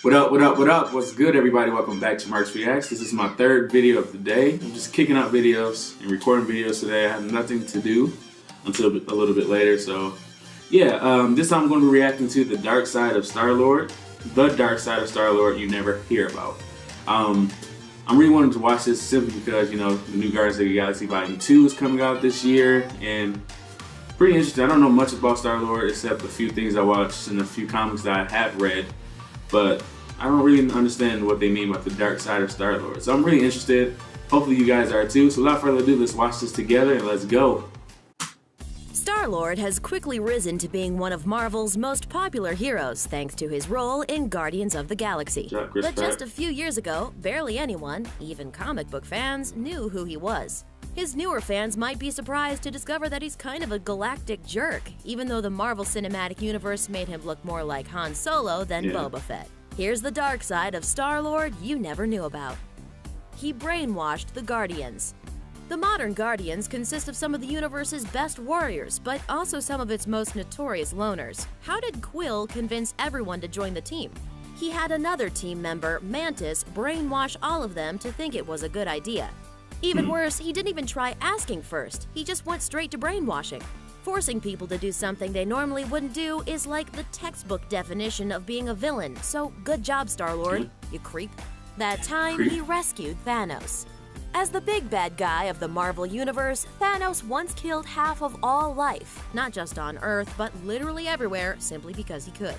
What up, what up, what up? What's good, everybody? Welcome back to Mark's Reacts. This is my third video of the day. I'm just kicking out videos and recording videos today. I have nothing to do until a little bit later. So, yeah, this time I'm going to be reacting to the dark side of Star-Lord. The dark side of Star-Lord you never hear about. I'm really wanting to watch this simply because, you know, the new Guardians of the Galaxy Volume 2 is coming out this year. And pretty interesting. I don't know much about Star-Lord except a few things I watched and a few comics that I have read. But I don't really understand what they mean by the dark side of Star-Lord. So I'm really interested. Hopefully you guys are too. So without further ado, let's watch this together and let's go. Star-Lord has quickly risen to being one of Marvel's most popular heroes thanks to his role in Guardians of the Galaxy. But just a few years ago, barely anyone, even comic book fans, knew who he was. His newer fans might be surprised to discover that he's kind of a galactic jerk, even though the Marvel Cinematic Universe made him look more like Han Solo than Boba Fett. Here's the dark side of Star-Lord you never knew about. He brainwashed the Guardians. The modern Guardians consist of some of the universe's best warriors, but also some of its most notorious loners. How did Quill convince everyone to join the team? He had another team member, Mantis, brainwash all of them to think it was a good idea. Even worse, he didn't even try asking first. He just went straight to brainwashing. Forcing people to do something they normally wouldn't do is like the textbook definition of being a villain, so good job, Star-Lord, you creep. That time, he rescued Thanos. As the big bad guy of the Marvel Universe, Thanos once killed half of all life, not just on Earth, but literally everywhere, simply because he could.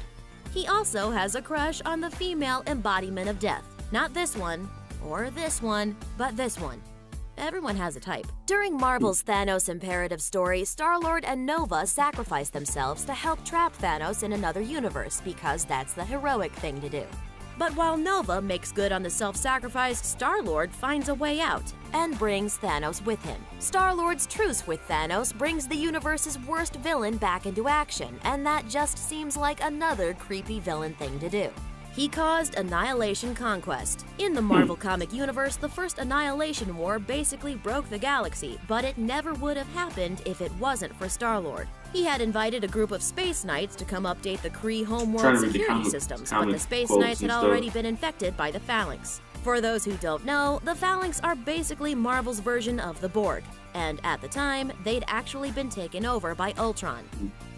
He also has a crush on the female embodiment of death. Not this one, or this one, but this one. Everyone has a type. During Marvel's Thanos Imperative story, Star-Lord and Nova sacrifice themselves to help trap Thanos in another universe because that's the heroic thing to do. But while Nova makes good on the self-sacrifice, Star-Lord finds a way out and brings Thanos with him. Star-Lord's truce with Thanos brings the universe's worst villain back into action, and that just seems like another creepy villain thing to do. He caused Annihilation Conquest. In the Marvel comic universe, the first Annihilation War basically broke the galaxy, but it never would have happened if it wasn't for Star-Lord. He had invited a group of Space Knights to come update the Kree homeworld security systems, but the Space Knights had already been infected by the Phalanx. For those who don't know, the Phalanx are basically Marvel's version of the Borg, and at the time, they'd actually been taken over by Ultron.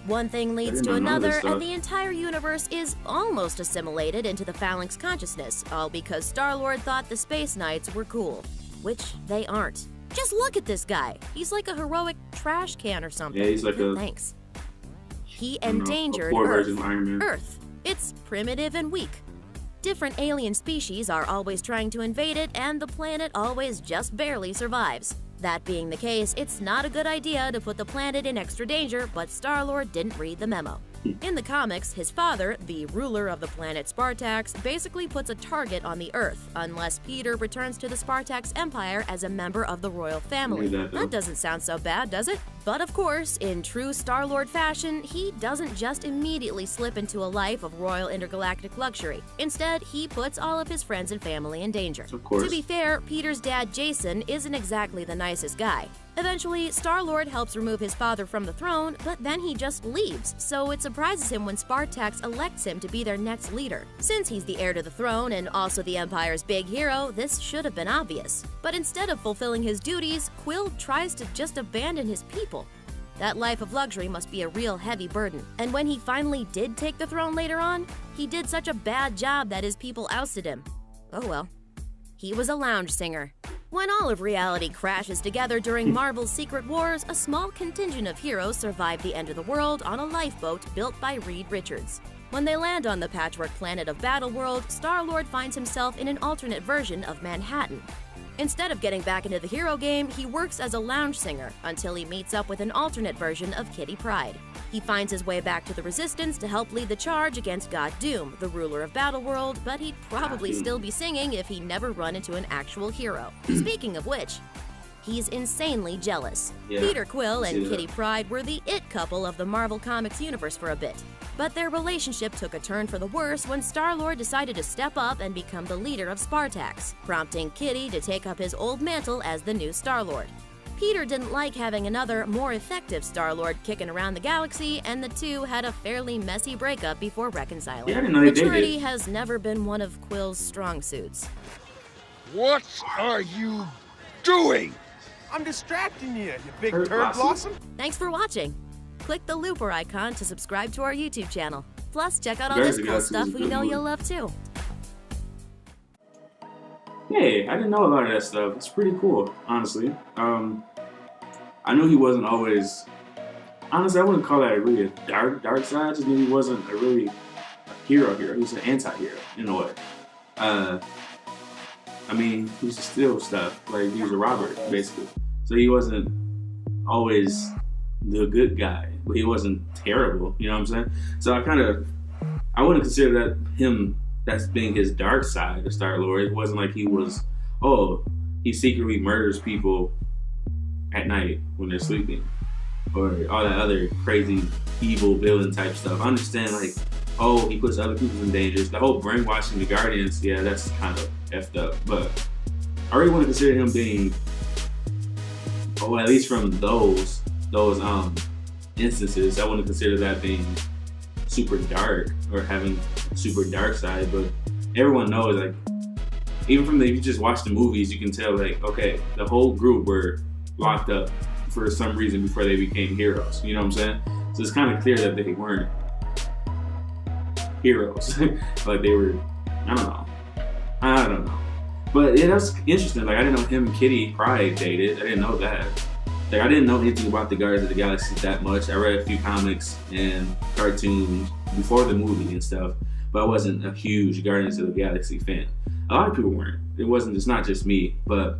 One thing leads to another, and the entire universe is almost assimilated into the Phalanx consciousness, all because Star-Lord thought the Space Knights were cool. Which they aren't. Just look at this guy. He's like a heroic trash can or something. Yeah, he's like Thanks. He endangered Earth. It's primitive and weak. Different alien species are always trying to invade it, and the planet always just barely survives. That being the case, it's not a good idea to put the planet in extra danger, but Star-Lord didn't read the memo. In the comics, his father, the ruler of the planet Spartax, basically puts a target on the Earth unless Peter returns to the Spartax Empire as a member of the royal family. That doesn't sound so bad, does it? But of course, in true Star-Lord fashion, he doesn't just immediately slip into a life of royal intergalactic luxury. Instead, he puts all of his friends and family in danger. To be fair, Peter's dad, Jason, isn't exactly the nicest guy. Eventually, Star-Lord helps remove his father from the throne, but then he just leaves, so it surprises him when Spartax elects him to be their next leader. Since he's the heir to the throne and also the Empire's big hero, this should have been obvious. But instead of fulfilling his duties, Quill tries to just abandon his people. That life of luxury must be a real heavy burden. And when he finally did take the throne later on, he did such a bad job that his people ousted him. Oh well. He was a lounge singer. When all of reality crashes together during Marvel's Secret Wars, a small contingent of heroes survive the end of the world on a lifeboat built by Reed Richards. When they land on the patchwork planet of Battleworld, Star-Lord finds himself in an alternate version of Manhattan. Instead of getting back into the hero game, he works as a lounge singer until he meets up with an alternate version of Kitty Pryde. He finds his way back to the Resistance to help lead the charge against God Doom, the ruler of Battleworld, but he'd probably still be singing if he never run into an actual hero. Speaking of which, he's insanely jealous. Peter Quill and Kitty Pryde were the it couple of the Marvel Comics universe for a bit. But their relationship took a turn for the worse when Star-Lord decided to step up and become the leader of Spartax, prompting Kitty to take up his old mantle as the new Star-Lord. Peter didn't like having another, more effective Star-Lord kicking around the galaxy, and the two had a fairly messy breakup before reconciling. Yeah, I didn't know they Maturity dated. has never been one of Quill's strong suits. What are you doing? I'm distracting you, you big Turd turd blossom. Thanks for watching. Click the looper icon to subscribe to our YouTube channel. Plus, check out all Guardians this of the cool Galaxy stuff is a we good know movie. you'll love too. Hey, I didn't know a lot of that stuff. It's pretty cool, honestly. I knew he wasn't always. Honestly, I wouldn't call that really a dark side. I just knew he wasn't a really hero. He was an anti-hero in a way. I mean, he used to steal stuff. Like, he was a robber, basically. So he wasn't always the good guy, but he wasn't terrible. You know what I'm saying? So I wouldn't consider that him. That's being his dark side of Star-Lord. It wasn't like he was, oh, he secretly murders people at night when they're sleeping, or all that other crazy evil villain type stuff. I understand, like, oh, he puts other people in danger. The whole brainwashing the Guardians, yeah, that's kind of effed up. But I really want to consider him being, oh, at least from those instances, I want to consider that being super dark or having a super dark side. But everyone knows, like, even from if you just watch the movies, you can tell, like, okay, the whole group were locked up for some reason before they became heroes. You know what I'm saying? So it's kind of clear that they weren't heroes. Like, they were, I don't know. But yeah, that's interesting. Like, I didn't know him and Kitty Pryde dated. I didn't know that. Like, I didn't know anything about the Guardians of the Galaxy that much. I read a few comics and cartoons before the movie and stuff, but I wasn't a huge Guardians of the Galaxy fan. A lot of people weren't. It's not just me, but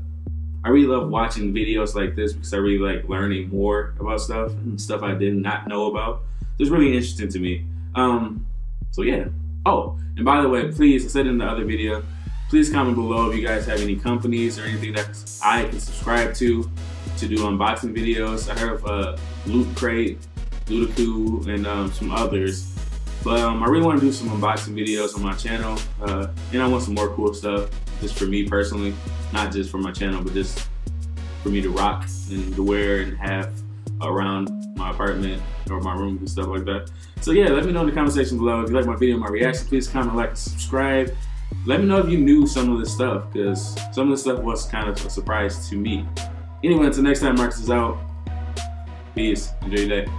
I really love watching videos like this because I really like learning more about stuff and stuff I did not know about. It's really interesting to me. So yeah. Oh, and by the way, please, I said in the other video, please comment below if you guys have any companies or anything that I can subscribe to do unboxing videos. I heard of Loot Crate, Ludaku, and some others. But I really want to do some unboxing videos on my channel. And I want some more cool stuff just for me personally. Not just for my channel, but just for me to rock and to wear and have around my apartment or my room and stuff like that. So yeah, let me know in the comment section below. If you like my video and my reaction, please comment, like, and subscribe. Let me know if you knew some of this stuff, because some of this stuff was kind of a surprise to me. Anyway, until next time, Marcus is out. Peace. Enjoy your day.